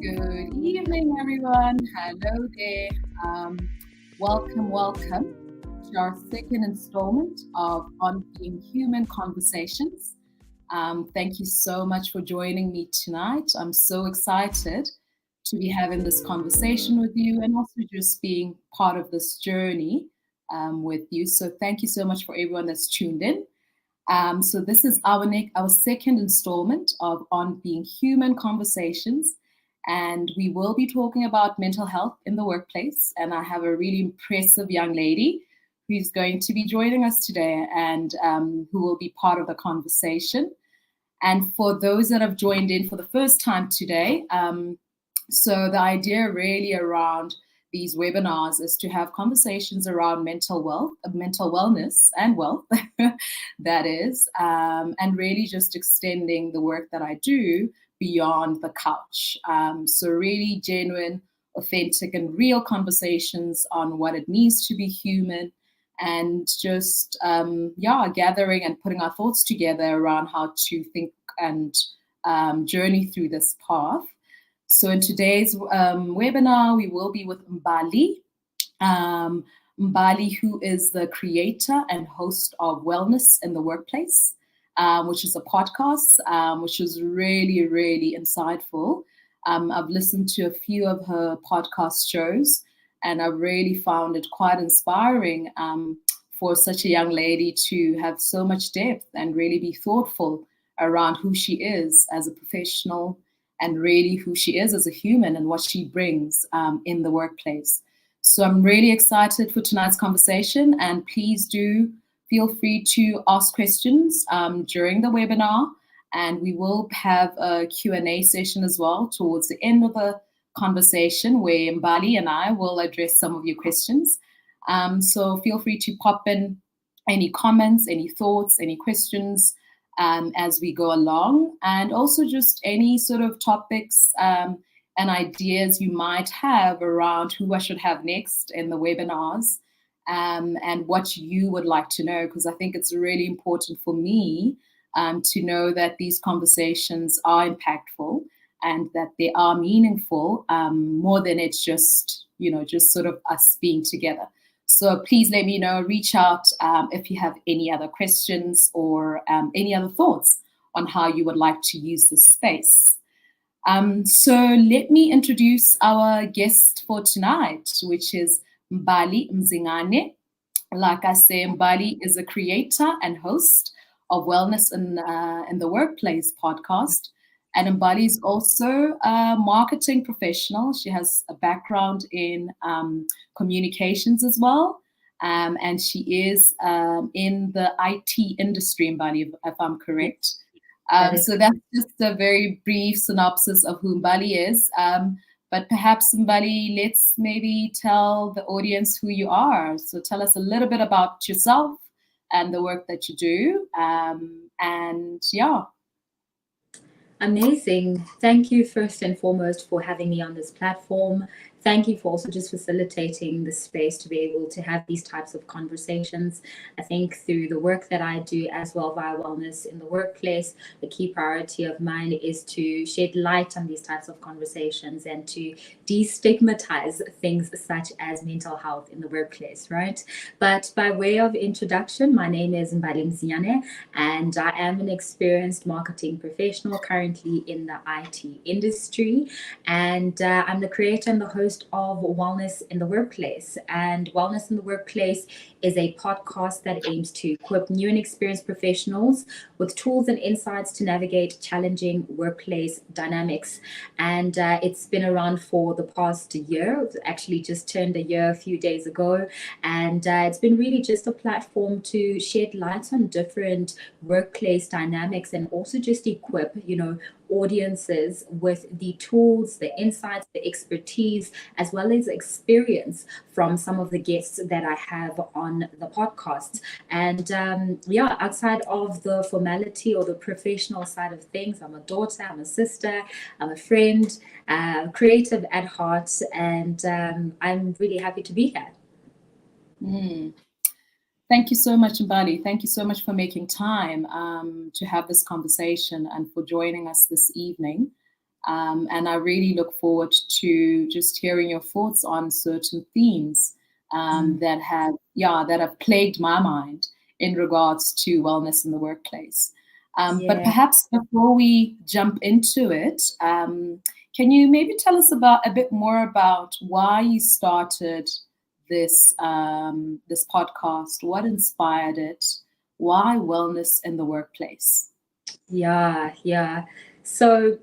Good evening, everyone. Hello there. Welcome to our second installment of On Being Human Conversations. Thank you so much for joining me tonight. I'm so excited to be having this conversation with you and also just being part of this journey with you. So, thank you so much for everyone that's tuned in. So, this is our second installment of On Being Human Conversations. And we will be talking about mental health in the workplace. And I have a really impressive young lady who's going to be joining us today and who will be part of the conversation. And for those that have joined in for the first time today, so the idea really around these webinars is to have conversations around mental wellness and wealth, that is, and really just extending the work that I do beyond the couch. So really genuine, authentic, and real conversations on what it means to be human, and just gathering and putting our thoughts together around how to think and journey through this path. So in today's webinar, we will be with Mbali. Mbali, who is the creator and host of Wellness in the Workplace, which is a podcast, which is really, really insightful. I've listened to a few of her podcast shows, and I really found it quite inspiring for such a young lady to have so much depth and really be thoughtful around who she is as a professional, and really who she is as a human and what she brings in the workplace. So I'm really excited for tonight's conversation, and please do feel free to ask questions during the webinar, and we will have a Q&A session as well towards the end of the conversation where Mbali and I will address some of your questions. So feel free to pop in any comments, any thoughts, any questions as we go along, and also just any sort of topics and ideas you might have around who I should have next in the webinars, and what you would like to know, because I think it's really important for me to know that these conversations are impactful and that they are meaningful, more than it's just sort of us being together. So please let me know, reach out if you have any other questions or any other thoughts on how you would like to use this space. So let me introduce our guest for tonight, which is Mbali Mzingane. Like I say, Mbali is a creator and host of Wellness in the Workplace podcast. And Mbali is also a marketing professional. She has a background in communications as well. And she is in the IT industry, Mbali, if I'm correct. So that's just a very brief synopsis of who Mbali is. But perhaps, Mbali, let's maybe tell the audience who you are. So tell us a little bit about yourself and the work that you do. And yeah. Amazing. Thank you first and foremost for having me on this platform. Thank you for also just facilitating the space to be able to have these types of conversations. I think through the work that I do as well via Wellness in the Workplace, the key priority of mine is to shed light on these types of conversations and to destigmatize things such as mental health in the workplace, right? But by way of introduction, my name is Mbali Mzingane, and I am an experienced marketing professional currently in the IT industry. And I'm the creator and the host of Wellness in the Workplace. And Wellness in the Workplace is a podcast that aims to equip new and experienced professionals with tools and insights to navigate challenging workplace dynamics. And it's been around for the past year. It actually just turned a year a few days ago. And it's been really just a platform to shed light on different workplace dynamics and also just equip, audiences with the tools, the insights, the expertise, as well as experience from some of the guests that I have on the podcast. And outside of the formality or the professional side of things, I'm a daughter, I'm a sister, I'm a friend, creative at heart, and I'm really happy to be here. Thank you so much, Mbali. Thank you so much for making time to have this conversation and for joining us this evening. And I really look forward to just hearing your thoughts on certain themes that have plagued my mind in regards to wellness in the workplace. But perhaps before we jump into it, can you maybe tell us a bit more about why you started this podcast? What inspired it? Why wellness in the workplace? Yeah. So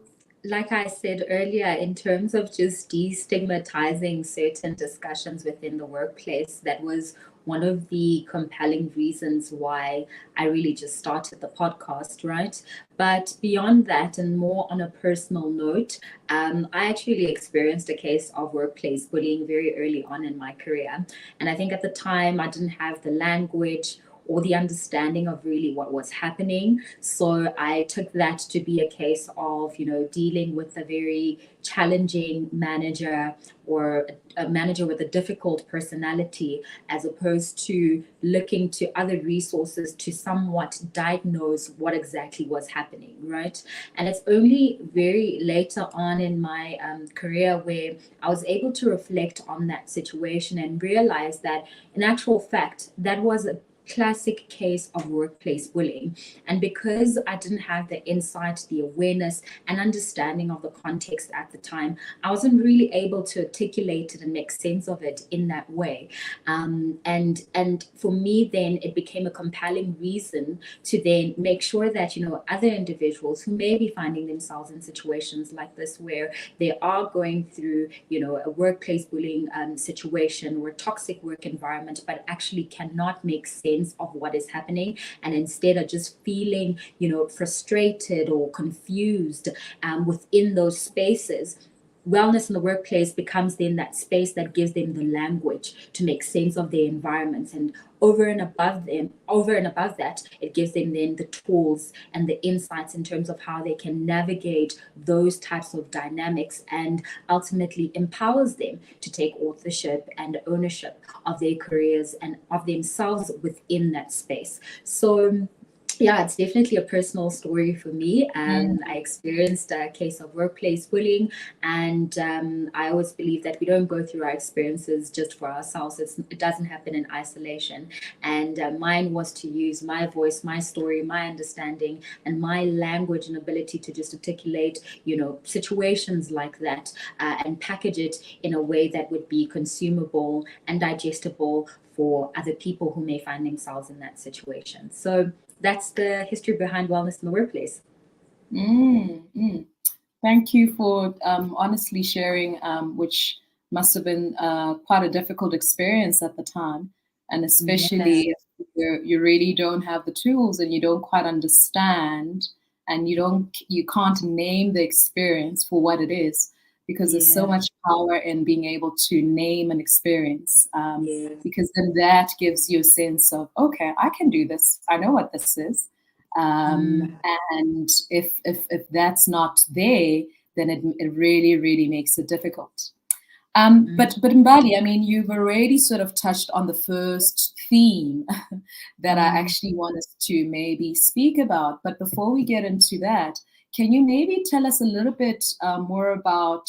like I said earlier, in terms of just destigmatizing certain discussions within the workplace, that was one of the compelling reasons why I really just started the podcast, right? But beyond that, and more on a personal note, I actually experienced a case of workplace bullying very early on in my career. And I think at the time I didn't have the language or the understanding of really what was happening. So I took that to be a case of, dealing with a very challenging manager, or a manager with a difficult personality, as opposed to looking to other resources to somewhat diagnose what exactly was happening, right? And it's only very later on in my career where I was able to reflect on that situation and realize that, in actual fact, that was a classic case of workplace bullying. And because I didn't have the insight, the awareness, and understanding of the context at the time, I wasn't really able to articulate it and make sense of it in that way. And for me, then it became a compelling reason to then make sure that, other individuals who may be finding themselves in situations like this, where they are going through, a workplace bullying situation or a toxic work environment, but actually cannot make sense of what is happening, and instead are just feeling, frustrated or confused within those spaces. Wellness in the workplace becomes then that space that gives them the language to make sense of their environments, and over and above that, it gives them then the tools and the insights in terms of how they can navigate those types of dynamics, and ultimately empowers them to take authorship and ownership of their careers and of themselves within that space. So yeah, it's definitely a personal story for me. I experienced a case of workplace bullying, and I always believe that we don't go through our experiences just for ourselves. It doesn't happen in isolation. And mine was to use my voice, my story, my understanding, and my language and ability to just articulate, situations like that, and package it in a way that would be consumable and digestible for other people who may find themselves in that situation. So that's the history behind wellness in the workplace. Thank you for honestly sharing, which must have been quite a difficult experience at the time. And especially if you really don't have the tools and you don't quite understand, and you can't name the experience for what it is, because there's so much power in being able to name an experience, because then that gives you a sense of, okay, I can do this. I know what this is. And if that's not there, then it really, really makes it difficult. But Mbali, I mean, you've already sort of touched on the first theme that I actually want us to maybe speak about. But before we get into that, can you maybe tell us a little bit more about,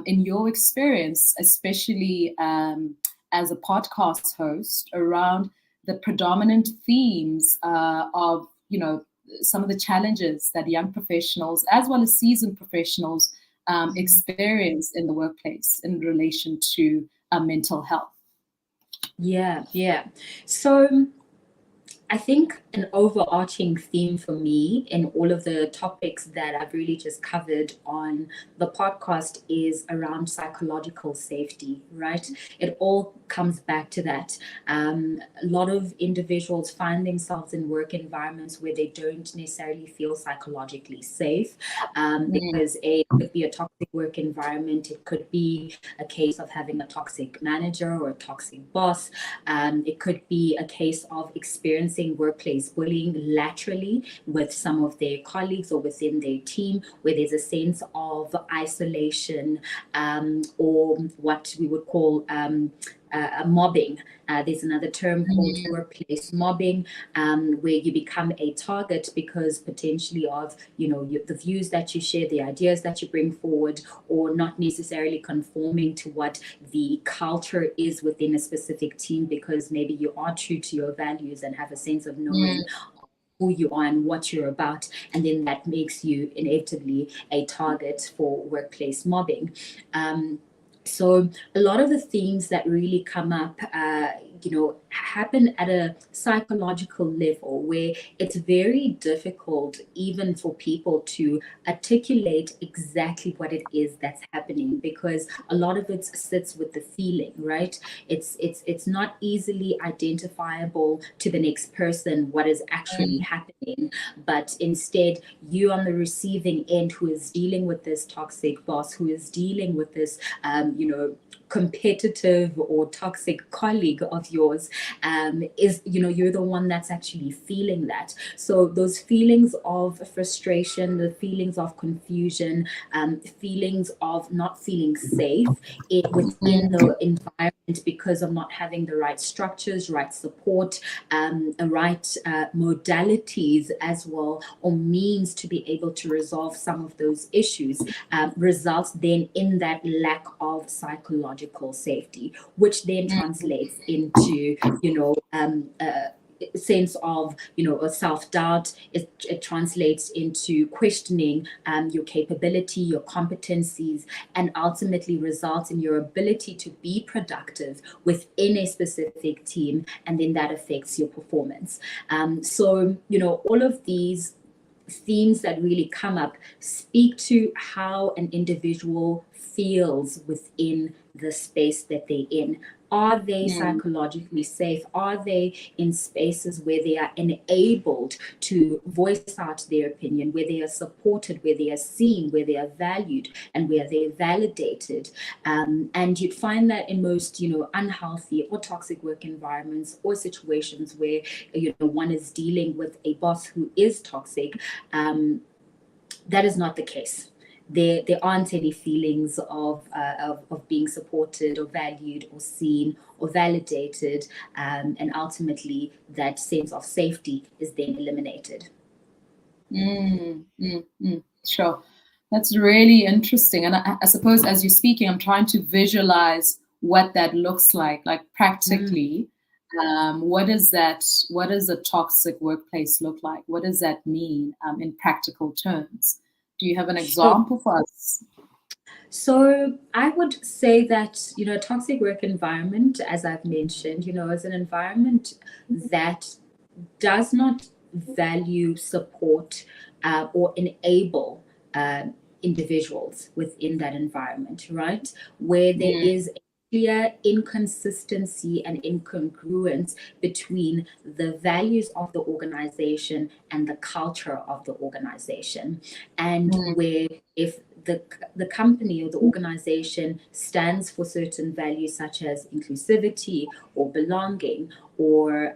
in your experience, especially as a podcast host, around the predominant themes of, some of the challenges that young professionals, as well as seasoned professionals, experience in the workplace in relation to mental health? Yeah. So I think an overarching theme for me in all of the topics that I've really just covered on the podcast is around psychological safety, right? It all comes back to that. A lot of individuals find themselves in work environments where they don't necessarily feel psychologically safe, because it could be a toxic work environment. It could be a case of having a toxic manager or a toxic boss. It could be a case of experiencing workplace bullying laterally with some of their colleagues or within their team, where there's a sense of isolation, or what we would call mobbing. There's another term called workplace mobbing, where you become a target because potentially of, the views that you share, the ideas that you bring forward, or not necessarily conforming to what the culture is within a specific team, because maybe you are true to your values and have a sense of knowing who you are and what you're about, and then that makes you inevitably a target for workplace mobbing. So a lot of the themes that really come up, happen at a psychological level where it's very difficult even for people to articulate exactly what it is that's happening, because a lot of it sits with the feeling, right? It's not easily identifiable to the next person what is actually happening, but instead you on the receiving end, who is dealing with this toxic boss, who is dealing with this competitive or toxic colleague of yours, is you're the one that's actually feeling that. So those feelings of frustration, the feelings of confusion, feelings of not feeling safe within the environment because of not having the right structures, right support, right modalities as well, or means to be able to resolve some of those issues, results then in that lack of psychological safety, which then translates into sense of a self-doubt. It translates into questioning your capability, your competencies, and ultimately results in your ability to be productive within a specific team, and then that affects your performance. So all of these themes that really come up speak to how an individual feels within the space that they're in. Are they psychologically safe? Are they in spaces where they are enabled to voice out their opinion, where they are supported, where they are seen, where they are valued, and where they're validated? And you'd find that in most, unhealthy or toxic work environments or situations where, one is dealing with a boss who is toxic, that is not the case. There aren't any feelings of being supported or valued or seen or validated, and ultimately that sense of safety is then eliminated. Sure. That's really interesting. And I suppose as you're speaking, I'm trying to visualize what that looks like practically. What does a toxic workplace look like? What does that mean in practical terms? Do you have an example for us? So I would say that, a toxic work environment, as I've mentioned, is an environment that does not value, support, or enable individuals within that environment, right? Where there is clear inconsistency and incongruence between the values of the organization and the culture of the organization. And where if the company or the organization stands for certain values such as inclusivity or belonging or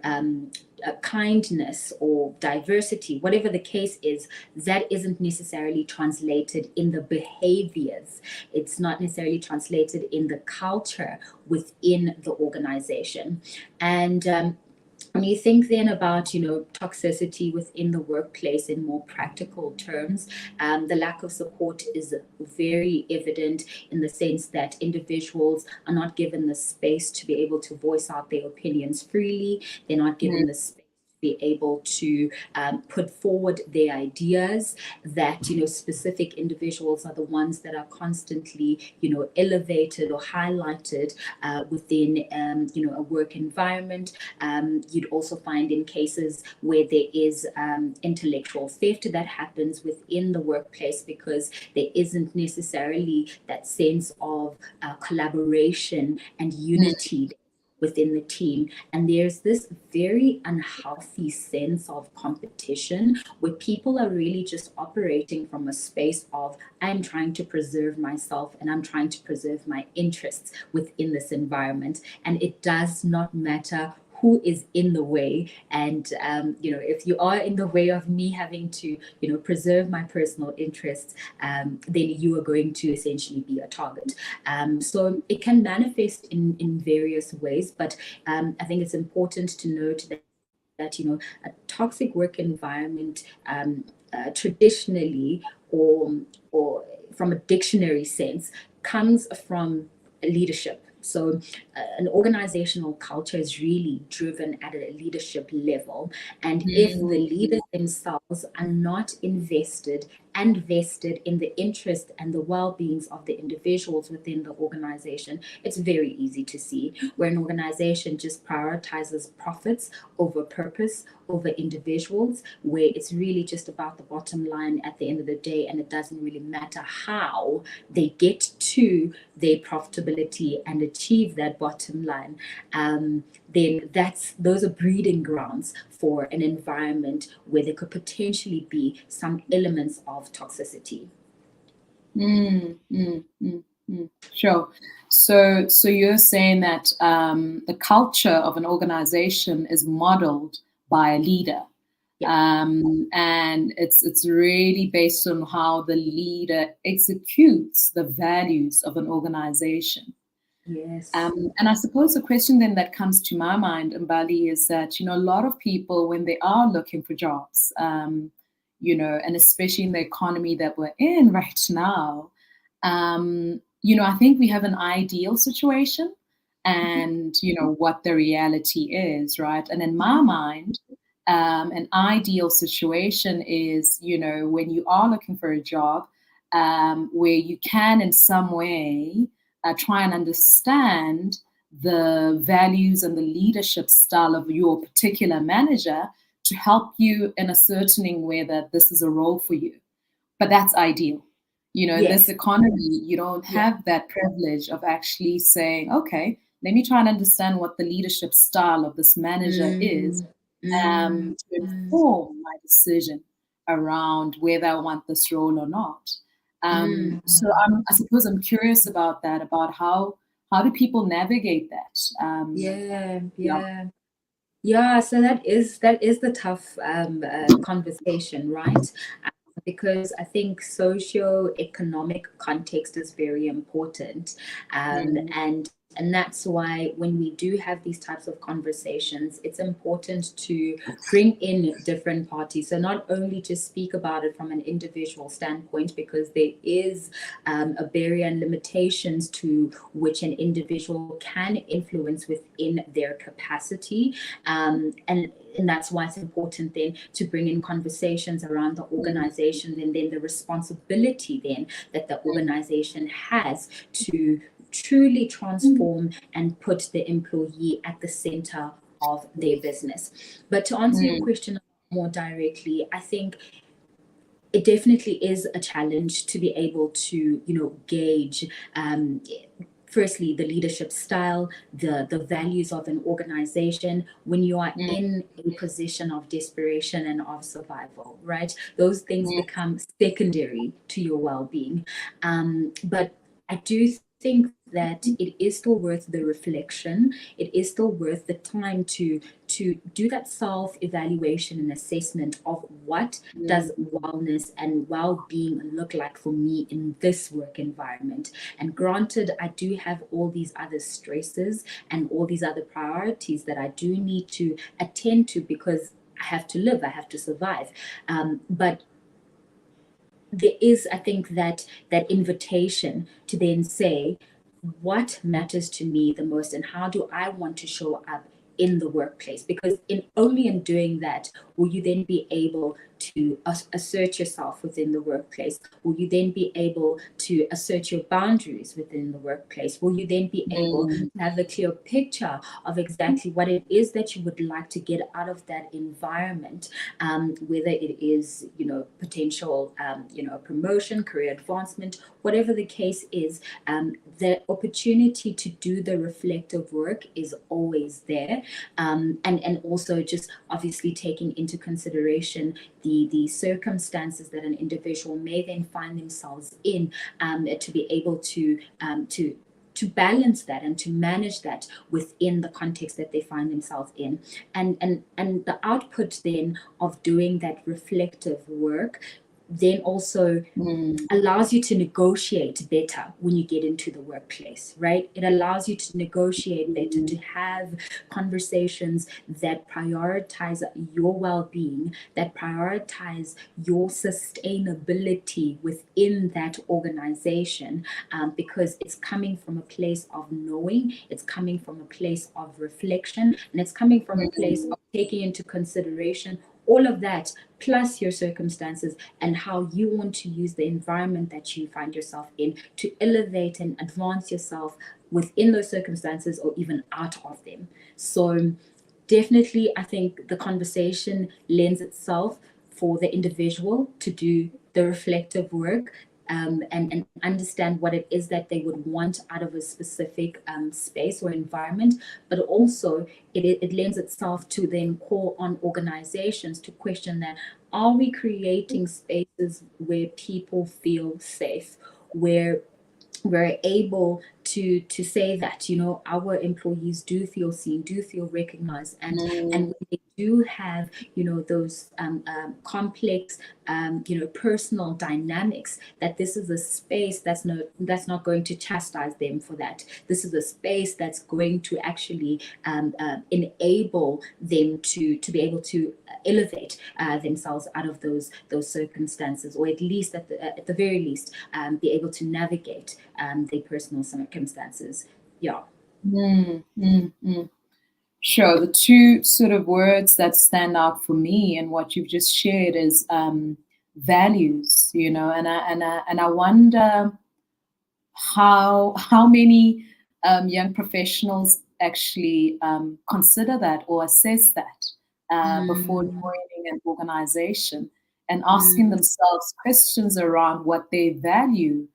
kindness or diversity, whatever the case is, that isn't necessarily translated in the behaviors. It's not necessarily translated in the culture within the organization. And when you think then about, toxicity within the workplace in more practical terms, the lack of support is very evident in the sense that individuals are not given the space to be able to voice out their opinions freely. They're not given the space be able to put forward their ideas, that specific individuals are the ones that are constantly elevated or highlighted within a work environment. You'd also find in cases where there is intellectual theft that happens within the workplace because there isn't necessarily that sense of collaboration and unity within the team. And there's this very unhealthy sense of competition where people are really just operating from a space of, I'm trying to preserve myself and I'm trying to preserve my interests within this environment. And it does not matter who is in the way. And, if you are in the way of me having to, preserve my personal interests, then you are going to essentially be a target. So it can manifest in various ways, but I think it's important to note that a toxic work environment traditionally or from a dictionary sense comes from leadership. So an organizational culture is really driven at a leadership level. And if the leaders themselves are not invested and vested in the interest and the well-beings of the individuals within the organization, it's very easy to see where an organization just prioritizes profits over purpose, over individuals, where it's really just about the bottom line at the end of the day, and it doesn't really matter how they get to their profitability and achieve that bottom line. Then those are breeding grounds for an environment where there could potentially be some elements of toxicity. Sure. So you're saying that the culture of an organization is modeled by a leader. Yeah. And it's really based on how the leader executes the values of an organization. Yes. And I suppose the question then that comes to my mind, Mbali, is that, a lot of people, when they are looking for jobs, and especially in the economy that we're in right now, I think we have an ideal situation and, what the reality is, right? And in my mind, an ideal situation is, when you are looking for a job, where you can in some way try and understand the values and the leadership style of your particular manager to help you in ascertaining whether this is a role for you. But that's ideal. In this economy, you don't have that privilege of actually saying, okay, let me try and understand what the leadership style of this manager is to inform my decision around whether I want this role or not. So I suppose I'm curious about that, about how do people navigate that? Yeah. So that is the tough conversation, right? Because I think socio-economic context is very important, and that's why when we do have these types of conversations, it's important to bring in different parties. So not only to speak about it from an individual standpoint, because there is a barrier and limitations to which an individual can influence within their capacity. And that's why it's important then to bring in conversations around the organization and then the responsibility then that the organization has to truly transform and put the employee at the center of their business. But to answer your question more directly, I think it definitely is a challenge to be able to, gauge firstly, the leadership style, the values of an organization when you are in a position of desperation and of survival, right? Those things become secondary to your well-being. But I do think that it is still worth the reflection. It is still worth the time to do that self-evaluation and assessment of what does wellness and well-being look like for me in this work environment. And granted, I do have all these other stresses and all these other priorities that I do need to attend to because I have to live, I have to survive. But there is, I think, that invitation to then say, what matters to me the most and how do I want to show up in the workplace? Because only in doing that will you then be able to assert yourself within the workplace. Will you then be able to assert your boundaries within the workplace? Will you then be able to have a clear picture of exactly what it is that you would like to get out of that environment, whether it is, potential, promotion, career advancement, whatever the case is, the opportunity to do the reflective work is always there. And also just obviously taking into consideration the circumstances that an individual may then find themselves in, to be able to balance that and to manage that within the context that they find themselves in. And the output then of doing that reflective work then also allows you to negotiate better when you get into the workplace, right? It allows you to negotiate better, to have conversations that prioritize your well-being, that prioritize your sustainability within that organization, because it's coming from a place of knowing, it's coming from a place of reflection, and it's coming from a place of taking into consideration all of that, plus your circumstances and how you want to use the environment that you find yourself in to elevate and advance yourself within those circumstances or even out of them. So definitely, I think the conversation lends itself for the individual to do the reflective work, and understand what it is that they would want out of a specific space or environment. But also, it lends itself to then call on organizations to question that, are we creating spaces where people feel safe, where we're able to say that, you know, our employees do feel seen, do feel recognized, and when they do have, you know, those complex you know, personal dynamics, that this is a space that's not going to chastise them for that. This is a space that's going to actually enable them to be able to elevate themselves out of those circumstances, or at least at the very least be able to navigate their personal circumstances. Yeah. Sure. The two sort of words that stand out for me and what you've just shared is values, you know, and I wonder how many young professionals actually consider that or assess that before joining an organization, and asking themselves questions around what they value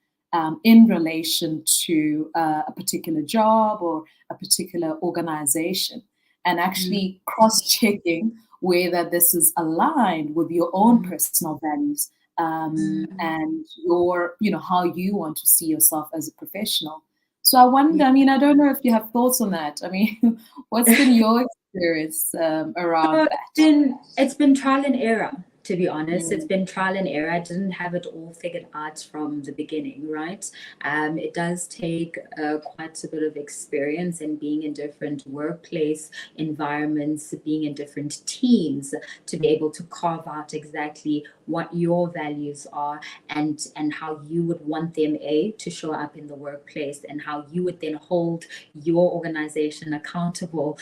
in relation to a particular job or a particular organization, and actually cross-checking whether this is aligned with your own personal values, and your, you know, how you want to see yourself as a professional. So I wonder, I mean, I don't know if you have thoughts on that. I mean, what's been your experience around that? It's been trial and error, to be honest. It's been trial and error. I didn't have it all figured out from the beginning, right? It does take quite a bit of experience in being in different workplace environments, being in different teams, to be able to carve out exactly what your values are, and how you would want them to show up in the workplace, and how you would then hold your organization accountable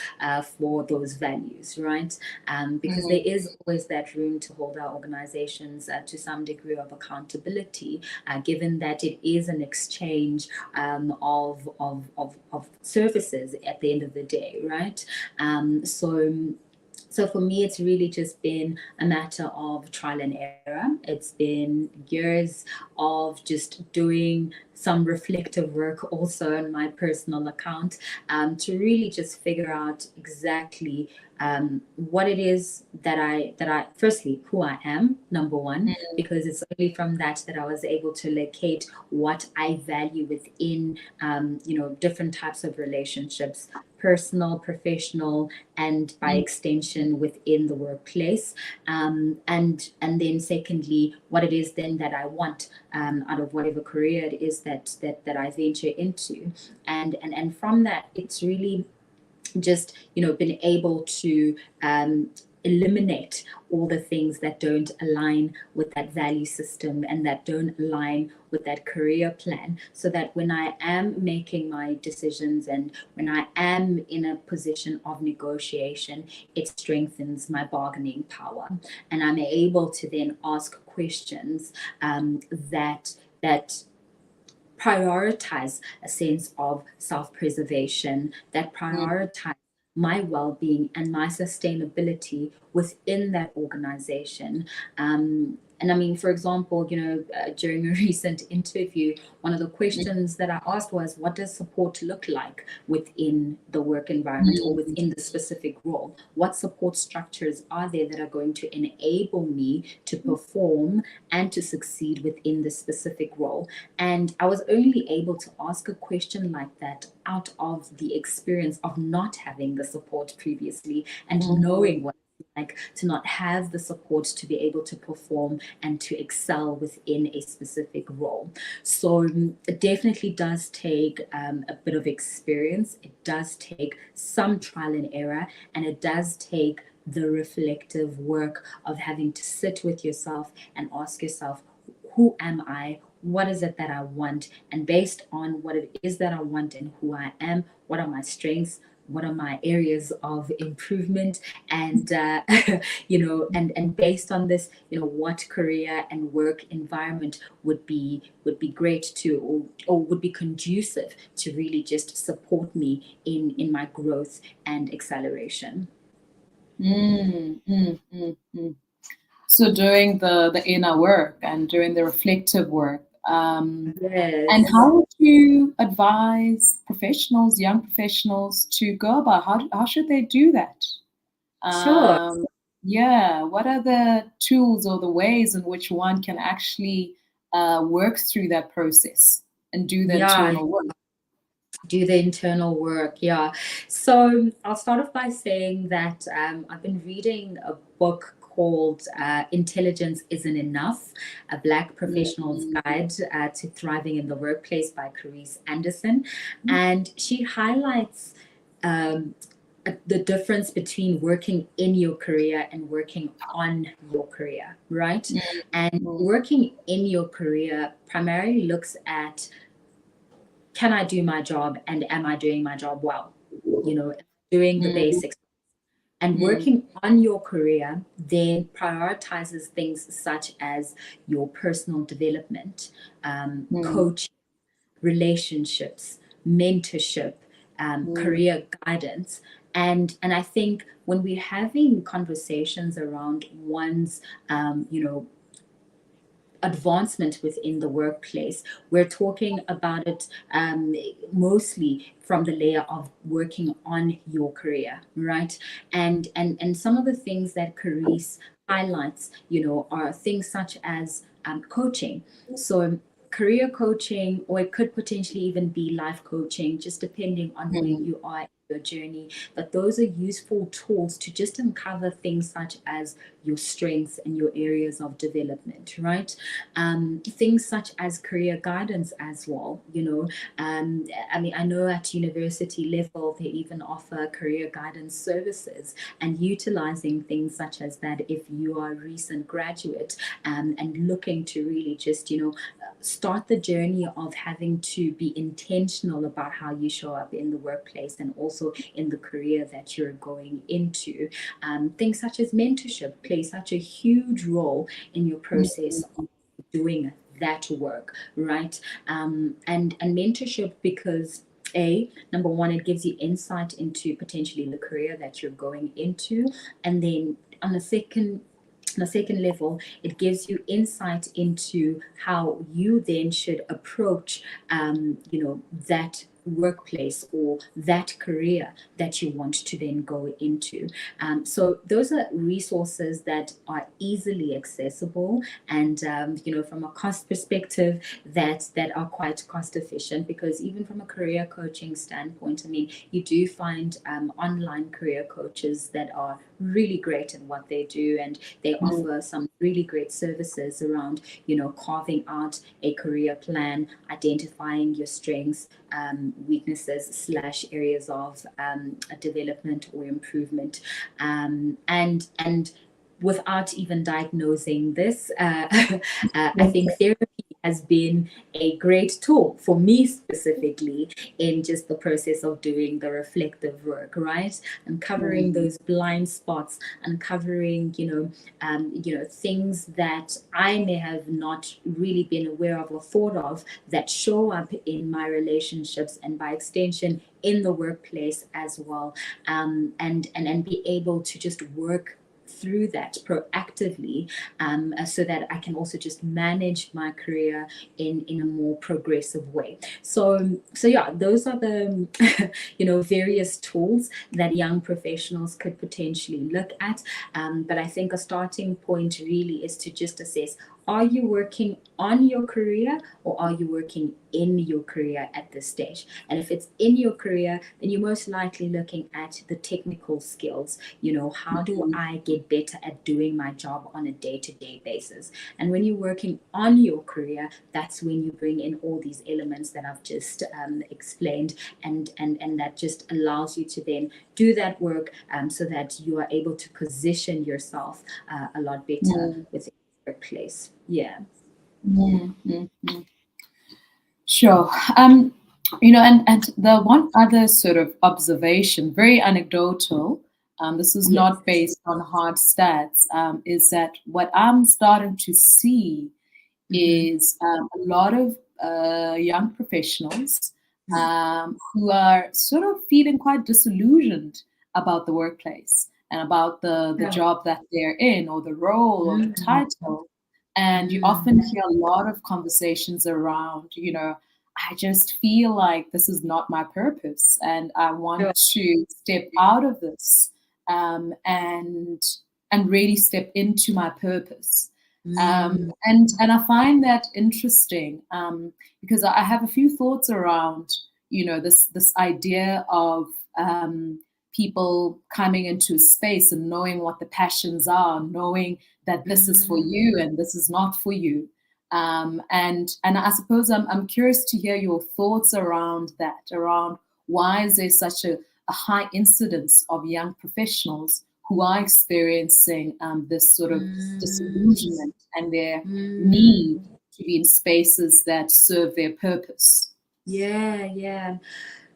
for those values, right? Because there is always that room to hold our organizations to some degree of accountability, given that it is an exchange of services at the end of the day, right? So for me, it's really just been a matter of trial and error. It's been years of just doing some reflective work also on my personal account, to really just figure out exactly what it is that I firstly, who I am, number one, because it's only from that I was able to locate what I value within you know, different types of relationships, personal, professional, and by extension within the workplace. And then secondly, what it is then that I want out of whatever career it is that I venture into. And from that, it's really just, you know, been able to eliminate all the things that don't align with that value system and that don't align with that career plan, so that when I am making my decisions and when I am in a position of negotiation, it strengthens my bargaining power, and I'm able to then ask questions that prioritize a sense of self-preservation, that prioritize my well-being and my sustainability within that organization. And I mean, for example, you know, during a recent interview, one of the questions that I asked was, what does support look like within the work environment or within the specific role? What support structures are there that are going to enable me to perform and to succeed within the specific role? And I was only able to ask a question like that out of the experience of not having the support previously, and knowing what like to not have the support to be able to perform and to excel within a specific role. So it definitely does take a bit of experience. It does take some trial and error, and it does take the reflective work of having to sit with yourself and ask yourself, who am I? What is it that I want? And based on what it is that I want and who I am, what are my strengths, what are my areas of improvement, and and based on this, what career and work environment would be great to, or would be conducive to really just support me in my growth and acceleration. So doing the inner work and doing the reflective work. Yes. And how would you advise professionals, young professionals, to go about, how should they do that? Sure. Yeah, what are the tools or the ways in which one can actually work through that process and do the Yeah, internal work? do the internal work. Yeah. So I'll start off by saying that I've been reading a book called Intelligence Isn't Enough, a Black Professional's Guide to Thriving in the Workplace by Carice Anderson. And she highlights the difference between working in your career and working on your career, right? And working in your career primarily looks at, can I do my job, and am I doing my job well? Doing the basics. And working on your career then prioritizes things such as your personal development, coaching, relationships, mentorship, career guidance. And I think when we're having conversations around one's, advancement within the workplace, we're talking about it mostly from the layer of working on your career, right? And some of the things that Carice highlights, are things such as coaching. So career coaching, or it could potentially even be life coaching, just depending on where you are in your journey. But those are useful tools to just uncover things such as your strengths and your areas of development, right? Things such as career guidance as well. I know at university level they even offer career guidance services, and utilizing things such as that if you are a recent graduate and looking to really just start the journey of having to be intentional about how you show up in the workplace and also in the career that you're going into. Things such as mentorship play such a huge role in your process of doing that work, right? And mentorship, because number one, it gives you insight into potentially the career that you're going into, and then on a second level, it gives you insight into how you then should approach, that workplace or that career that you want to then go into. So those are resources that are easily accessible, and from a cost perspective, that are quite cost efficient, because even from a career coaching standpoint, I mean, you do find online career coaches that are really great at what they do, and they offer some really great services around carving out a career plan, identifying your strengths, weaknesses / areas of development or improvement, and without even diagnosing this, I think therapy has been a great tool for me specifically in just the process of doing the reflective work, right? Uncovering those blind spots, uncovering, things that I may have not really been aware of or thought of that show up in my relationships, and by extension in the workplace as well, and be able to just work through that proactively, so that I can also just manage my career in a more progressive way. So yeah, those are the various tools that young professionals could potentially look at. But I think a starting point really is to just assess, are you working on your career, or are you working in your career at this stage? And if it's in your career, then you're most likely looking at the technical skills. How do I get better at doing my job on a day-to-day basis? And when you're working on your career, that's when you bring in all these elements that I've just explained, and that just allows you to then do that work, so that you are able to position yourself a lot better within workplace. Yeah. Sure. And the one other sort of observation, very anecdotal, this is Yes. not based on hard stats, is that what I'm starting to see Mm-hmm. is a lot of young professionals who are sort of feeling quite disillusioned about the workplace and about the Yeah. job that they're in, or the role or the Mm, title. And you mm, often hear a lot of conversations around, I just feel like this is not my purpose and I want sure. to step out of this, and really step into my purpose. Mm, And I find that interesting, because I have a few thoughts around, this idea of people coming into a space and knowing what the passions are, knowing that this is for mm. you and this is not for you. And I suppose I'm curious to hear your thoughts around that, around why is there such a high incidence of young professionals who are experiencing this sort of Mm, disillusionment and their need mm. to be in spaces that serve their purpose. Yeah, yeah.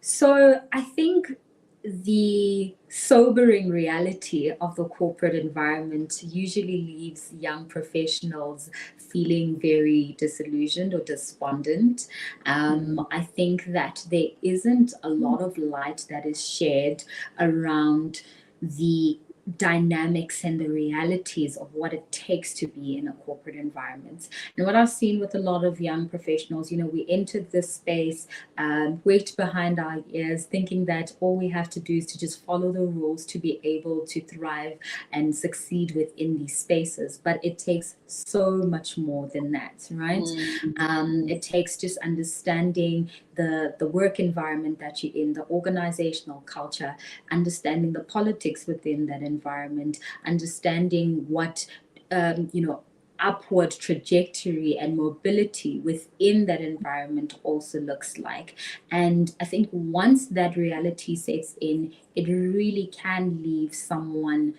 So I think the sobering reality of the corporate environment usually leaves young professionals feeling very disillusioned or despondent. Mm, I think that there isn't a lot of light that is shared around the dynamics and the realities of what it takes to be in a corporate environment. And what I've seen with a lot of young professionals, we entered this space, worked behind our ears, thinking that all we have to do is to just follow the rules to be able to thrive and succeed within these spaces. But it takes so much more than that, right? mm, It takes just understanding the work environment that you're in, the organizational culture, understanding the politics within that environment, understanding what upward trajectory and mobility within that environment also looks like. And I think once that reality sets in, it really can leave someone,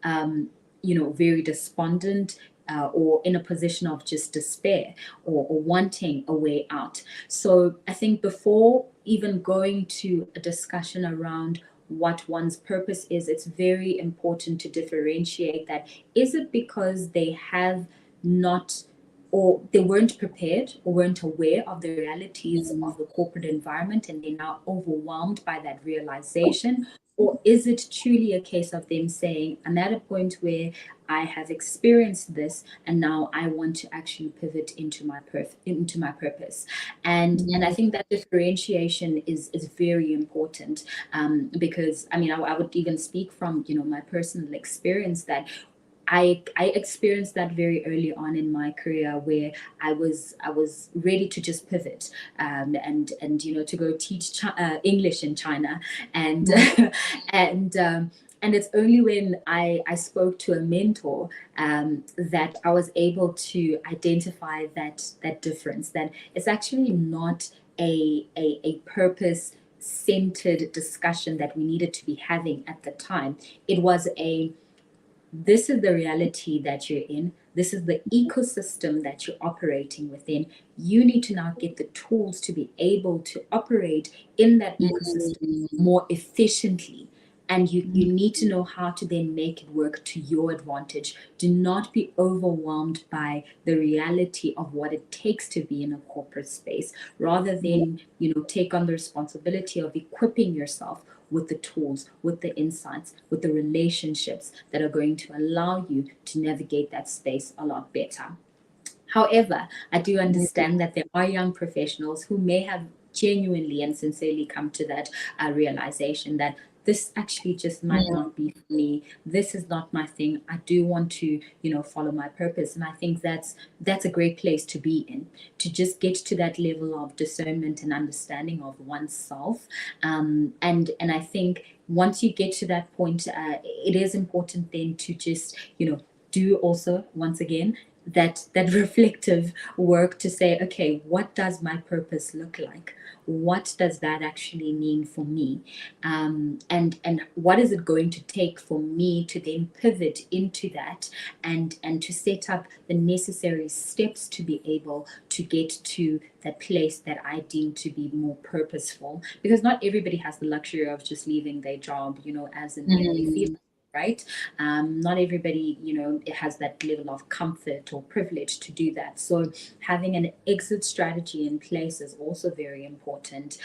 very despondent. Or in a position of just despair, or wanting a way out. So I think before even going to a discussion around what one's purpose is, it's very important to differentiate that. Is it because they have not, or they weren't prepared or weren't aware of the realities mm, of the corporate environment and they're now overwhelmed by that realization? Or is it truly a case of them saying, I'm at a point where I have experienced this and now I want to actually pivot into my purpose? And I mm, think that differentiation is very important, because I would even speak from my personal experience that I experienced that very early on in my career, where I was ready to just pivot, and to go teach English in China, and mm, and and it's only when I spoke to a mentor, that I was able to identify that difference, that it's actually not a purpose centered discussion that we needed to be having at the time. It was a, this is the reality that you're in. This is the ecosystem that you're operating within. You need to now get the tools to be able to operate in that ecosystem mm, more efficiently. And you mm, need to know how to then make it work to your advantage. Do not be overwhelmed by the reality of what it takes to be in a corporate space. Rather mm, than, take on the responsibility of equipping yourself with the tools, with the insights, with the relationships that are going to allow you to navigate that space a lot better. However, I do mm, understand that there are young professionals who may have genuinely and sincerely come to that realization that this actually just might mm, not be for me. This is not my thing. I do want to, follow my purpose, and I think that's a great place to be in, to just get to that level of discernment and understanding of oneself. And I think once you get to that point, it is important then to just, do also once again that reflective work to say, okay, what does my purpose look like? What does that actually mean for me? And what is it going to take for me to then pivot into that, and to set up the necessary steps to be able to get to that place that I deem to be more purposeful? Because not everybody has the luxury of just leaving their job, as and when they feel, right? Not everybody, has that level of comfort or privilege to do that. So having an exit strategy in place is also very important.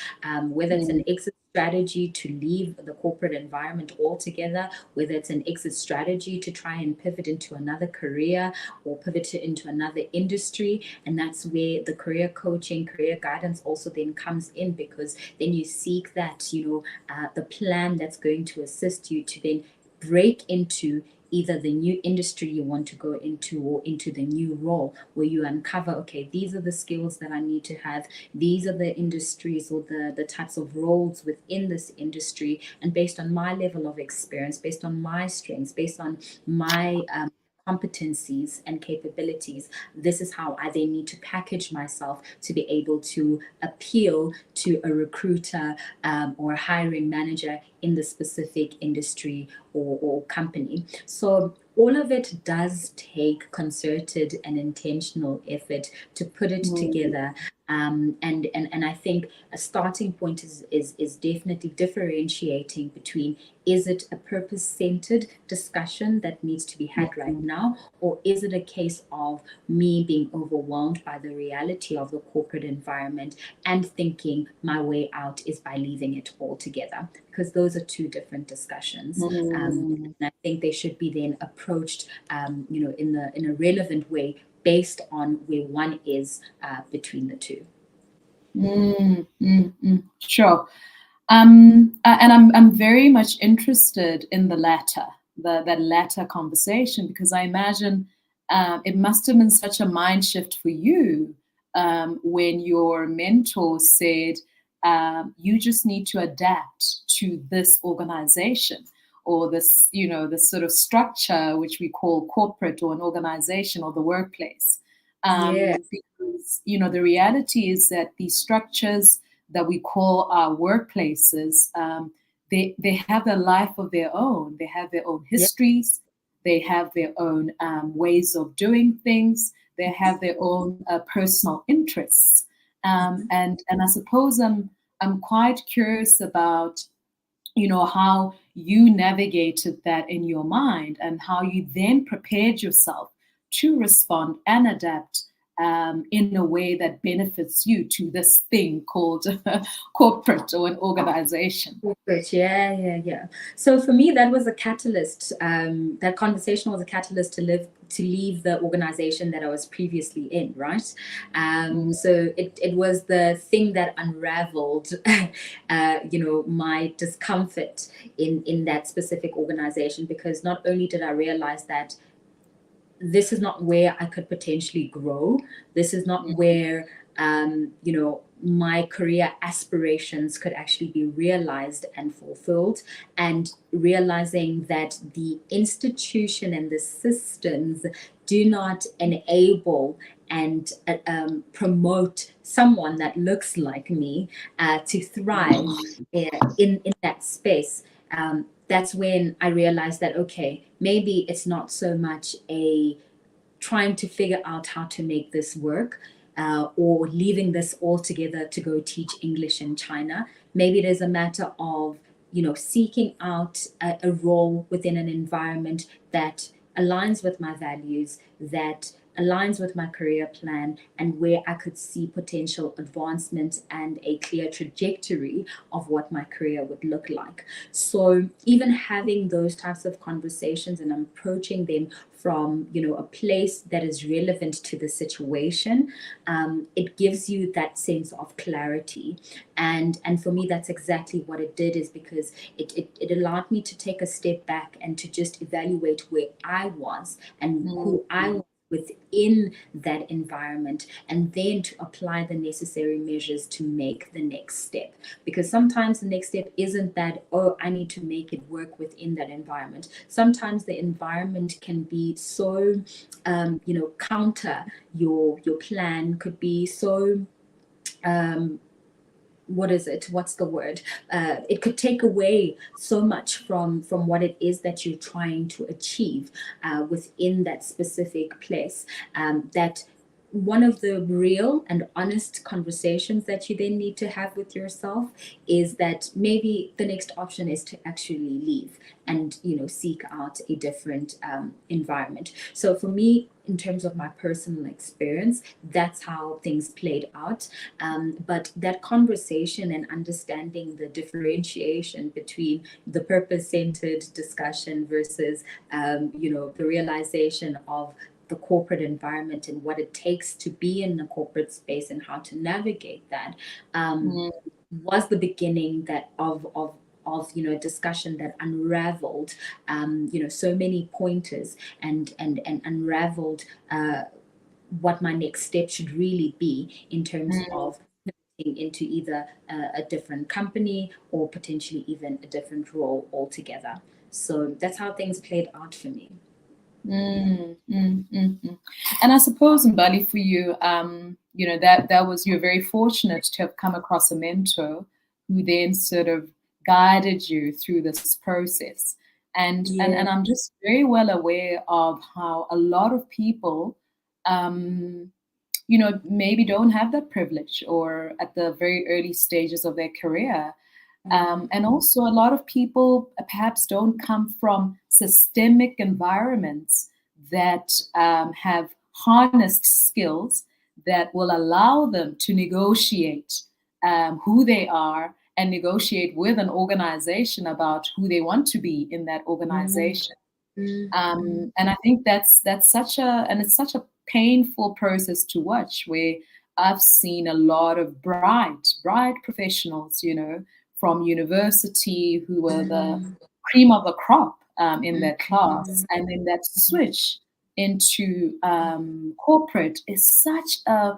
Whether it's an exit strategy to leave the corporate environment altogether, whether it's an exit strategy to try and pivot into another career or pivot into another industry. And that's where the career coaching, career guidance also then comes in, because then you seek that, the plan that's going to assist you to then break into either the new industry you want to go into or into the new role, where you uncover, okay, these are the skills that I need to have. These are the industries or the types of roles within this industry. And based on my level of experience, based on my strengths, based on my competencies and capabilities, this is how I then need to package myself to be able to appeal to a recruiter or a hiring manager in the specific industry or company. So all of it does take concerted and intentional effort to put it together. And I think a starting point is definitely differentiating between, is it a purpose-centered discussion that needs to be had right now, or is it a case of me being overwhelmed by the reality of the corporate environment and thinking my way out is by leaving it altogether? Because those are two different discussions. And I think they should be then approached, in a relevant way based on where one is between the two. Sure. And I'm very much interested in the latter, the latter conversation, because I imagine it must have been such a mind shift for you when your mentor said, you just need to adapt to this organization or this, this sort of structure, which we call corporate or an organization or the workplace. Because, the reality is that these structures that we call our workplaces, they have a life of their own. They have their own histories. They have their own ways of doing things. They have their own personal interests. And I suppose I'm quite curious about, how you navigated that in your mind and how you then prepared yourself to respond and adapt in a way that benefits you to this thing called corporate or an organization. Corporate, yeah. So for me, that was a catalyst. That conversation was a catalyst to leave the organization that I was previously in, right? So it was the thing that unraveled, my discomfort in that specific organization, because not only did I realize that this is not where I could potentially grow. This is not where, my career aspirations could actually be realized and fulfilled. And realizing that the institution and the systems do not enable and promote someone that looks like me to thrive in that space. That's when I realized that, okay, maybe it's not so much a trying to figure out how to make this work or leaving this altogether to go teach English in China. Maybe it is a matter of, seeking out a role within an environment that aligns with my values, that aligns with my career plan, and where I could see potential advancement and a clear trajectory of what my career would look like. So even having those types of conversations and approaching them from, a place that is relevant to the situation, it gives you that sense of clarity. And for me, that's exactly what it did, is because it allowed me to take a step back and to just evaluate where I was and who I was within that environment, and then to apply the necessary measures to make the next step. Because sometimes the next step isn't that, oh, I need to make it work within that environment. Sometimes the environment can be so, counter your plan, could be so, what's the word, it could take away so much from what it is that you're trying to achieve within that specific place, that one of the real and honest conversations that you then need to have with yourself is that maybe the next option is to actually leave and seek out a different environment. So for me, in terms of my personal experience, that's how things played out. But that conversation and understanding the differentiation between the purpose-centered discussion versus the realization of the corporate environment and what it takes to be in the corporate space and how to navigate that, was the beginning of discussion that unraveled so many pointers and unraveled what my next step should really be in terms of pivoting into either a different company or potentially even a different role altogether. So that's how things played out for me. And I suppose, Mbali, for you, that was, you're very fortunate to have come across a mentor who then sort of guided you through this process. And I'm just very well aware of how a lot of people, maybe don't have that privilege or at the very early stages of their career. And also, a lot of people perhaps don't come from systemic environments that have harnessed skills that will allow them to negotiate who they are and negotiate with an organization about who they want to be in that organization. And I think that's such a painful process to watch, where I've seen a lot of bright professionals, from university who were the cream of the crop in their class, and then that switch into corporate is such a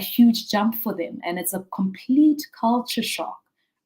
huge jump for them, and it's a complete culture shock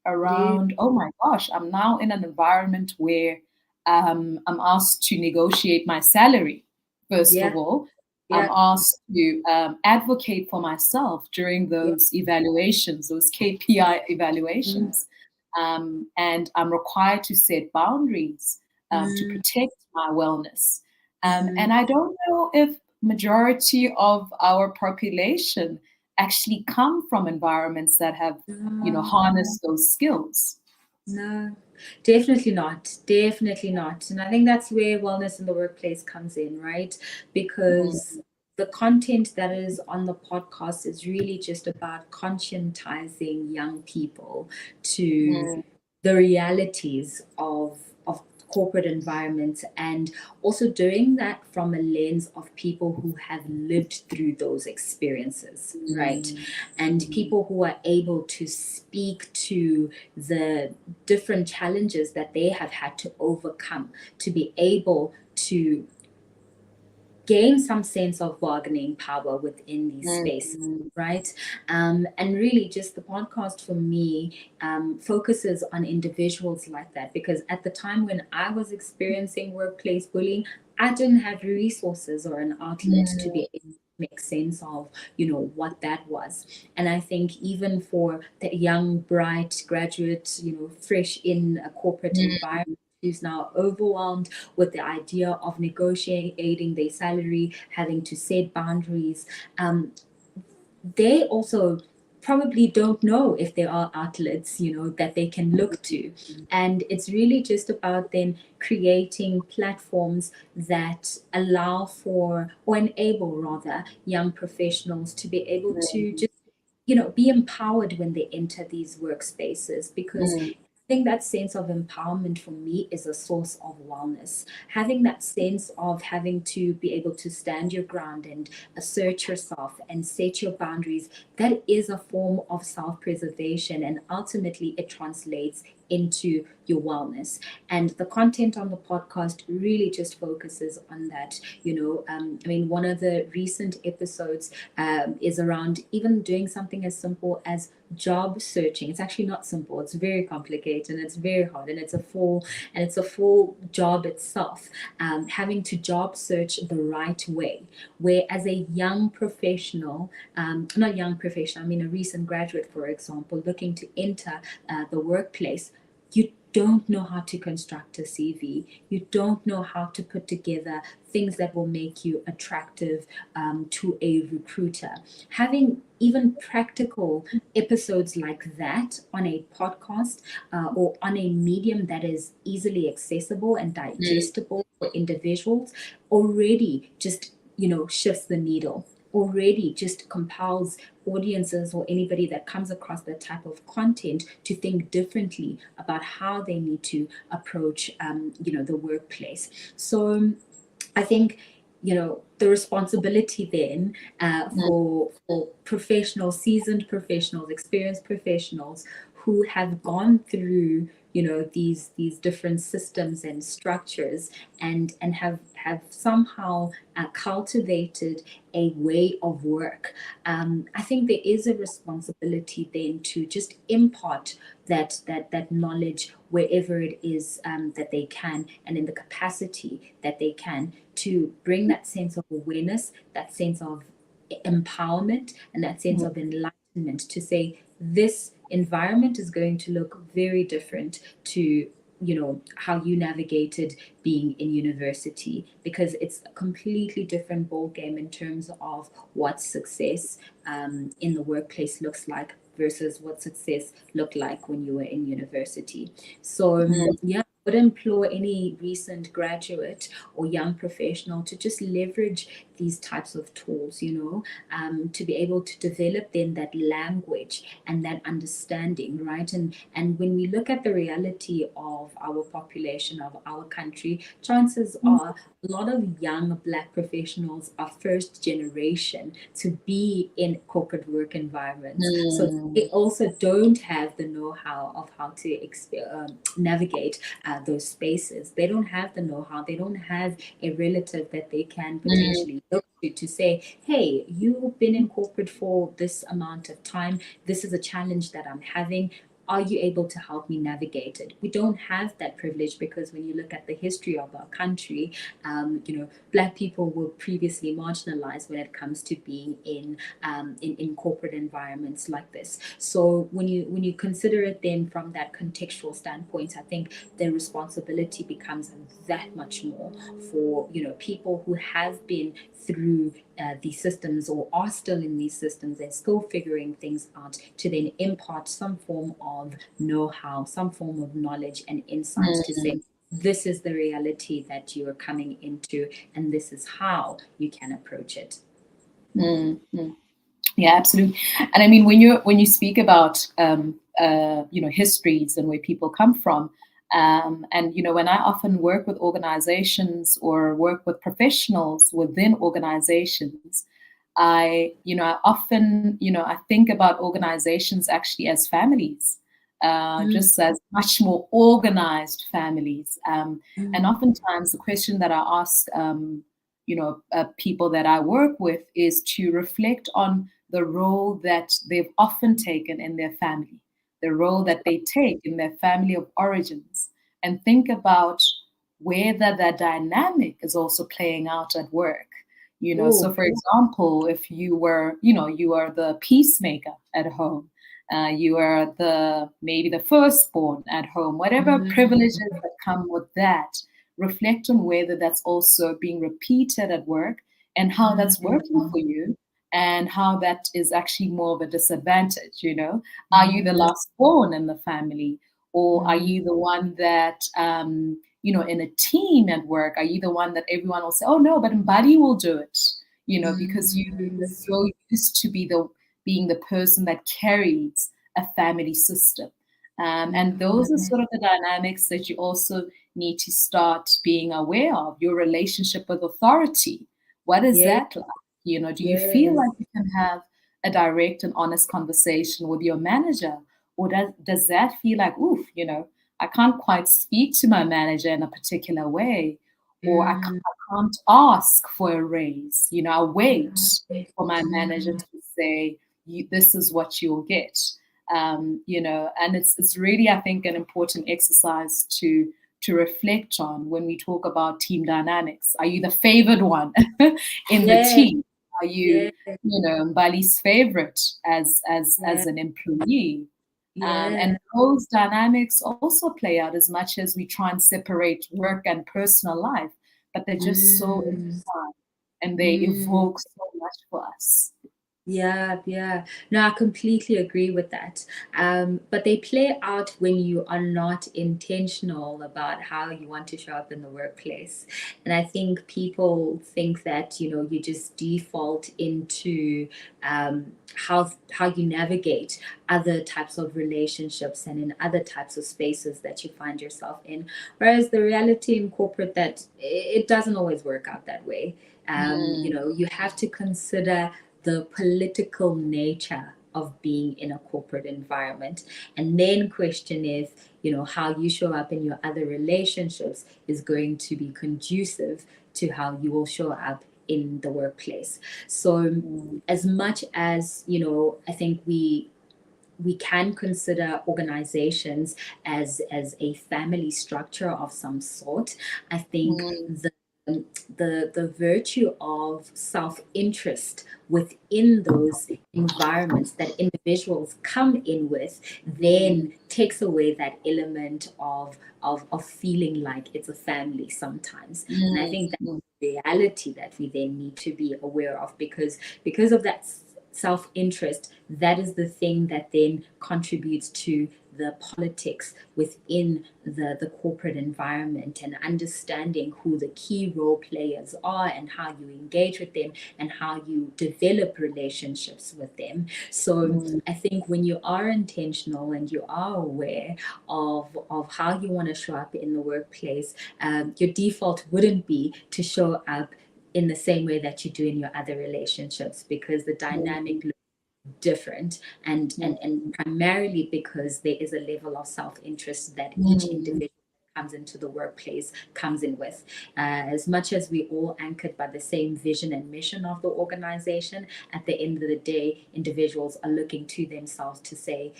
around, oh my gosh, I'm now in an environment where I'm asked to negotiate my salary, first of all. I'm asked to advocate for myself during those evaluations, those KPI evaluations. And I'm required to set boundaries to protect my wellness. And I don't know if majority of our population actually come from environments that have, harnessed those skills. No, definitely not. Definitely not. And I think that's where wellness in the workplace comes in, right? Because the content that is on the podcast is really just about conscientizing young people to the realities of corporate environments, and also doing that from a lens of people who have lived through those experiences, right? And people who are able to speak to the different challenges that they have had to overcome to be able to gain some sense of bargaining power within these spaces, right? And really just the podcast for me focuses on individuals like that, because at the time when I was experiencing workplace bullying, I didn't have resources or an outlet to be able to make sense of, what that was. And I think even for the young, bright graduate, fresh in a corporate environment, who's now overwhelmed with the idea of negotiating their salary, having to set boundaries, they also probably don't know if there are outlets, that they can look to. And it's really just about then creating platforms that allow for, or enable rather, young professionals to be able to just, be empowered when they enter these workspaces, because I think that sense of empowerment for me is a source of wellness. Having that sense of having to be able to stand your ground and assert yourself and set your boundaries, that is a form of self-preservation, and ultimately it translates into your wellness. And the content on the podcast really just focuses on that. I mean, one of the recent episodes is around even doing something as simple as job searching. It's actually not simple. It's very complicated and it's very hard, and it's a full job itself. Having to job search the right way, where as a young professional, not young professional, I mean a recent graduate, for example, looking to enter the workplace, you don't know how to construct a CV. You don't know how to put together things that will make you attractive to a recruiter. Having even practical episodes like that on a podcast or on a medium that is easily accessible and digestible for individuals already just, shifts the needle, already just compels audiences or anybody that comes across that type of content to think differently about how they need to approach, the workplace. So I think, the responsibility then for professionals, seasoned professionals, experienced professionals who have gone through, these different systems and structures, and have somehow cultivated a way of work. I think there is a responsibility then to just impart that knowledge wherever it is that they can, and in the capacity that they can, to bring that sense of awareness, that sense of empowerment, and that sense of enlightenment, to say this environment is going to look very different to how you navigated being in university, because it's a completely different ball game in terms of what success in the workplace looks like versus what success looked like when you were in university. So yeah, I would implore any recent graduate or young professional to just leverage these types of tools, to be able to develop then that language and that understanding, right? And when we look at the reality of our population, of our country, chances are a lot of young Black professionals are first generation to be in corporate work environments. So they also don't have the know-how of how to navigate those spaces. They don't have the know-how. They don't have a relative that they can potentially look to say, hey, you've been in corporate for this amount of time. This is a challenge that I'm having. Are you able to help me navigate it? We don't have that privilege, because when you look at the history of our country, Black people were previously marginalized when it comes to being in corporate environments like this. So when you consider it then from that contextual standpoint, I think the responsibility becomes that much more for people who have been through these systems or are still in these systems and still figuring things out, to then impart some form of know-how, some form of knowledge and insights to say, this is the reality that you are coming into, and this is how you can approach it. Yeah, absolutely. And I mean, when you speak about histories and where people come from, and when I often work with organizations or work with professionals within organizations, I often I think about organizations actually as families, just as much more organized families. And oftentimes the question that I ask people that I work with is to reflect on the role that they've often taken in their family, the role that they take in their family of origins, and think about whether that dynamic is also playing out at work. So for example, if you were, you are the peacemaker at home, you are maybe the firstborn at home, whatever privileges that come with that, reflect on whether that's also being repeated at work and how that's working for you, and how that is actually more of a disadvantage. Are you the last born in the family, or are you the one that in a team at work, are you the one that everyone will say, oh no, but Mbadi will do it, because you're so used to being the person that carries a family system. And those are sort of the dynamics that you also need to start being aware of. Your relationship with authority. What is that like? Do you feel like you can have a direct and honest conversation with your manager? Or does that feel like, oof, I can't quite speak to my manager in a particular way, or Mm, I can't ask for a raise. You know, I wait for my manager mm, to say, this is what you'll get. You know, and it's really, I think, an important exercise to reflect on when we talk about team dynamics. Are you the favored one in the yeah, team? Are you, yeah, you know, Mbali's favorite yeah, as an employee? And yeah. those dynamics also play out as much as we try and separate work and personal life, but they're just so Mm, intertwined and they mm. evoke so much for us. Yeah, yeah. No, I completely agree with that. But they play out when you are not intentional about how you want to show up in the workplace. And I think people think that, you just default into how you navigate other types of relationships and in other types of spaces that you find yourself in. Whereas the reality in corporate that it doesn't always work out that way. Mm, You have to consider the political nature of being in a corporate environment, and then question if how you show up in your other relationships is going to be conducive to how you will show up in the workplace. So mm, as much as I think we can consider organizations as a family structure of some sort. I think mm, the virtue of self-interest within those environments that individuals come in with mm, then takes away that element of feeling like it's a family sometimes. And I mm, think that's mm, the reality that we then need to be aware of, because of that self-interest, that is the thing that then contributes to the politics within the corporate environment, and understanding who the key role players are and how you engage with them and how you develop relationships with them. So mm, I think when you are intentional and you are aware of how you want to show up in the workplace, your default wouldn't be to show up in the same way that you do in your other relationships, because the mm, dynamic looks different, mm, and primarily because there is a level of self-interest that each mm, individual comes into the workplace comes in with. As much as we all anchored by the same vision and mission of the organization, at the end of the day, individuals are looking to themselves to say,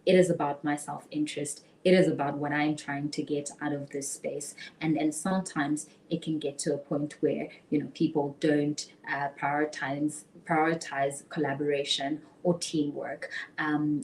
it is about my self-interest, it is about what I'm trying to get out of this space. And sometimes it can get to a point where people don't prioritize collaboration or teamwork, mm,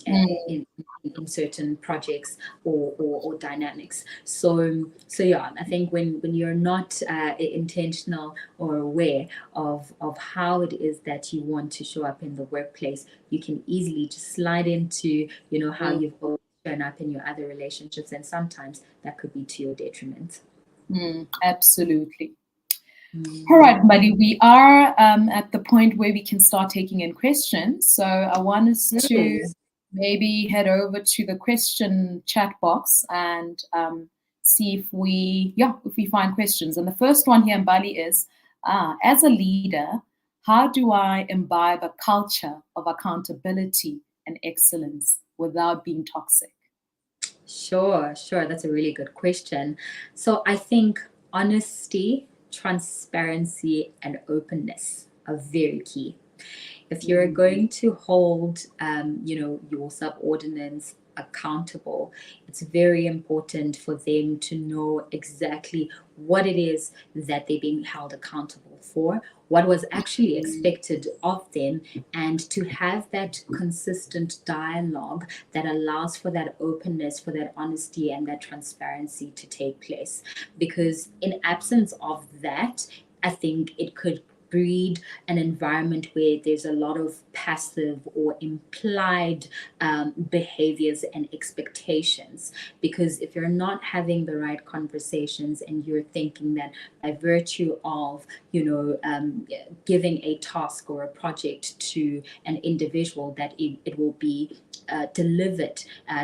in certain projects or dynamics. So yeah, I think when you're not intentional or aware of how it is that you want to show up in the workplace, you can easily just slide into how mm, you've always shown up in your other relationships, and sometimes that could be to your detriment. absolutely. All Mm. right, buddy, we are at the point where we can start taking in questions. So I want us to Yes. maybe head over to the question chat box and see if we find questions. And the first one here in Bali is, as a leader, how do I imbibe a culture of accountability and excellence without being toxic? Sure, sure. That's a really good question. So I think honesty, transparency, and openness are very key. If you're Mm, going to hold, your subordinates accountable, it's very important for them to know exactly what it is that they're being held accountable for, what was actually mm, expected of them, and to have that consistent dialogue that allows for that openness, for that honesty, and that transparency to take place. Because in absence of that, I think it could breed an environment where there's a lot of passive or implied behaviors and expectations. Because if you're not having the right conversations and you're thinking that by virtue of, giving a task or a project to an individual, that it will be delivered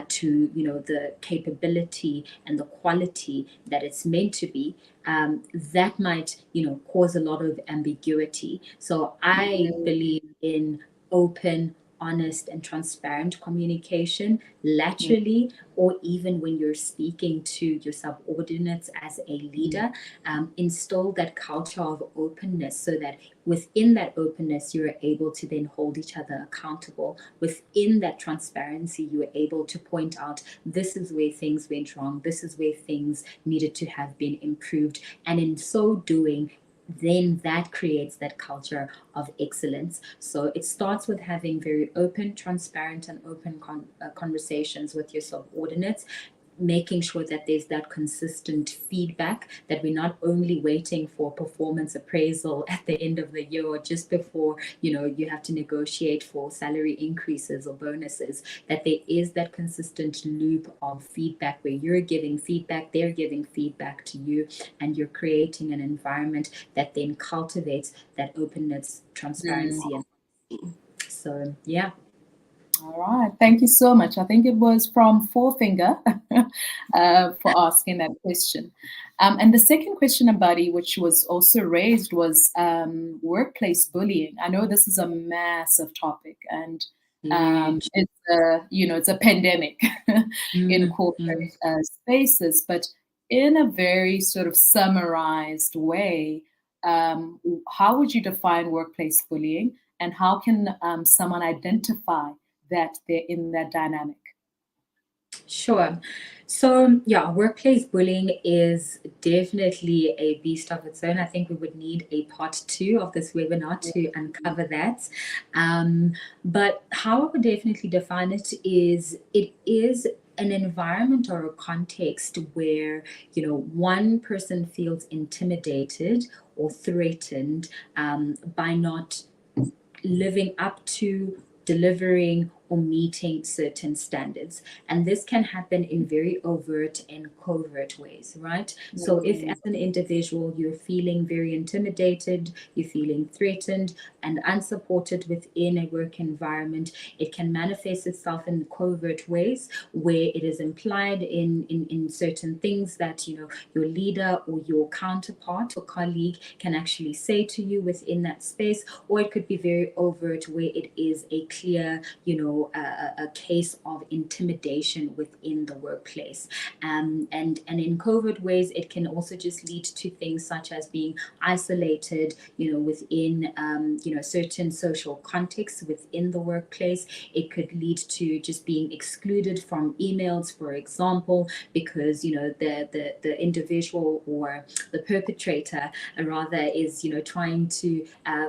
to the capability and the quality that it's meant to be, that might cause a lot of ambiguity. So I mm, believe in open, honest and transparent communication laterally, or even when you're speaking to your subordinates as a leader. Instill that culture of openness so that within that openness, you're able to then hold each other accountable. Within that transparency, you are able to point out, this is where things went wrong, this is where things needed to have been improved. And in so doing, then that creates that culture of excellence. So it starts with having very open, transparent, and open conversations with your subordinates, making sure that there's that consistent feedback, that we're not only waiting for performance appraisal at the end of the year or just before, you have to negotiate for salary increases or bonuses, that there is that consistent loop of feedback where you're giving feedback, they're giving feedback to you, and you're creating an environment that then cultivates that openness, transparency, and so, yeah. All right. Thank you so much. I think it was from Fourfinger for asking that question. And the second question, Mbadi, which was also raised, was workplace bullying. I know this is a massive topic, and it's a pandemic in corporate spaces. But in a very sort of summarized way, how would you define workplace bullying, and how can someone identify that they're in that dynamic? Sure. So, yeah, workplace bullying is definitely a beast of its own. I think we would need a part 2 of this webinar to uncover that. But how I would definitely define it is an environment or a context where, one person feels intimidated or threatened by not living up to, delivering, or meeting certain standards. And this can happen in very overt and covert ways, right? So if as an individual, you're feeling very intimidated, you're feeling threatened and unsupported within a work environment, it can manifest itself in covert ways where it is implied in certain things that, your leader or your counterpart or colleague can actually say to you within that space, or it could be very overt where it is a clear, a case of intimidation within the workplace. And in covert ways, it can also just lead to things such as being isolated, within, certain social contexts within the workplace. It could lead to just being excluded from emails, for example, because, the individual or the perpetrator rather is, trying to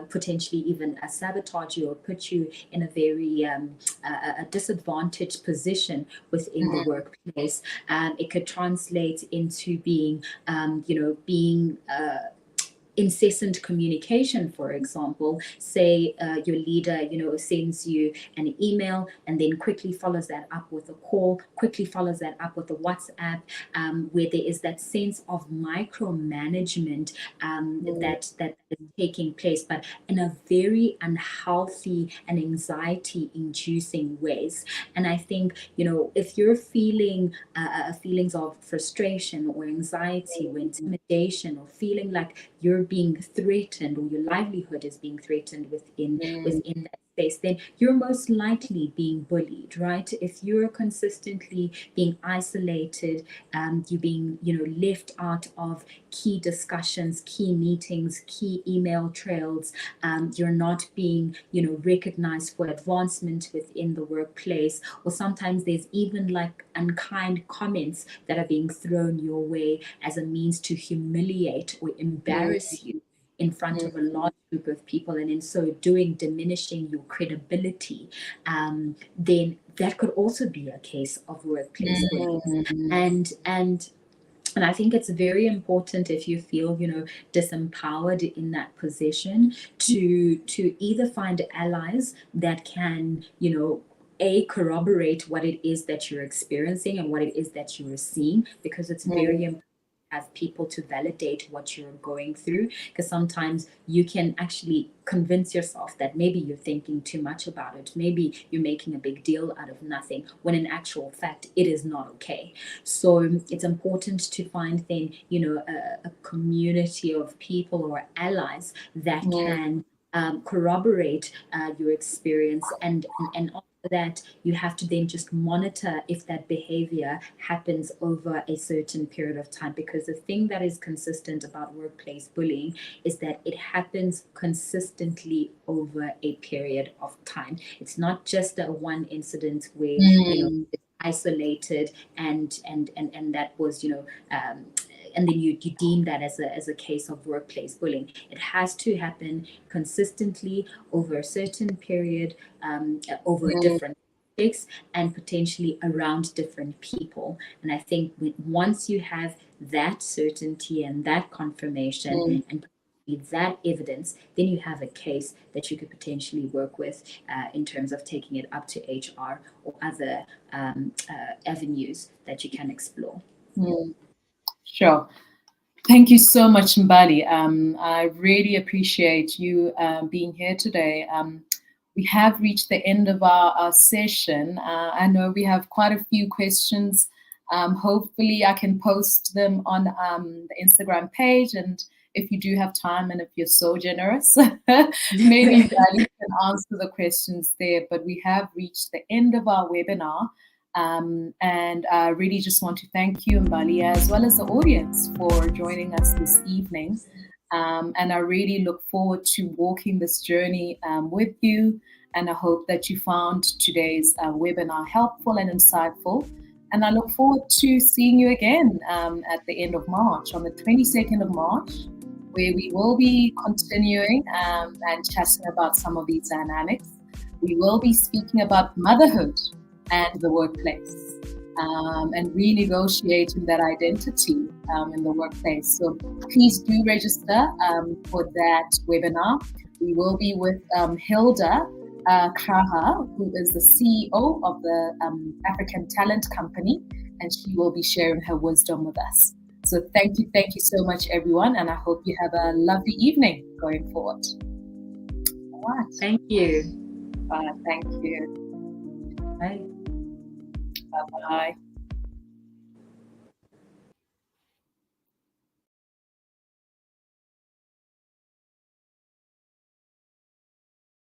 potentially even sabotage you or put you in a very a disadvantaged position within the workplace. It could translate into being, being incessant communication, for example. Say your leader, sends you an email and then quickly follows that up with a call, quickly follows that up with a WhatsApp, where there is that sense of micromanagement that is taking place, but in a very unhealthy and anxiety-inducing ways. And I think, if you're feeling feelings of frustration or anxiety or intimidation, or feeling like you're being threatened or your livelihood is being threatened within that space, then you're most likely being bullied, right? If you're consistently being isolated, you're being, left out of key discussions, key meetings, key email trails, you're not being, recognized for advancement within the workplace, or sometimes there's even like unkind comments that are being thrown your way as a means to humiliate or embarrass you in front of a large group of people, and in so doing diminishing your credibility, then that could also be a case of workplace bullying. And I think it's very important, if you feel, disempowered in that position, to either find allies that can, corroborate what it is that you're experiencing and what it is that you are seeing, because it's very important to have people to validate what you're going through, because sometimes you can actually convince yourself that maybe you're thinking too much about it, maybe you're making a big deal out of nothing, when in actual fact it is not okay. So it's important to find then, a community of people or allies that can corroborate your experience, and after that you have to then just monitor if that behavior happens over a certain period of time, because the thing that is consistent about workplace bullying is that it happens consistently over a period of time. It's not just a one incident where it's isolated and that was and then you deem that as a case of workplace bullying. It has to happen consistently over a certain period, over different topics, and potentially around different people. And I think once you have that certainty and that confirmation and that evidence, then you have a case that you could potentially work with in terms of taking it up to HR or other avenues that you can explore. Sure. Thank you so much, Mbali. I really appreciate you being here today. We have reached the end of our session. I know we have quite a few questions. Hopefully I can post them on the Instagram page, and if you do have time and if you're so generous, maybe Mbali can answer the questions there. But we have reached the end of our webinar. And I really just want to thank you, Mbali, as well as the audience for joining us this evening. And I really look forward to walking this journey with you. And I hope that you found today's webinar helpful and insightful. And I look forward to seeing you again at the end of March, on the 22nd of March, where we will be continuing and chatting about some of these dynamics. We will be speaking about motherhood and the workplace, and renegotiating that identity in the workplace. So please do register for that webinar. We will be with Hilda Kraha, who is the CEO of the African Talent Company, and she will be sharing her wisdom with us. So thank you so much, everyone, and I hope you have a lovely evening going forward. All right. Thank you. Thank you. Bye. Bye-bye.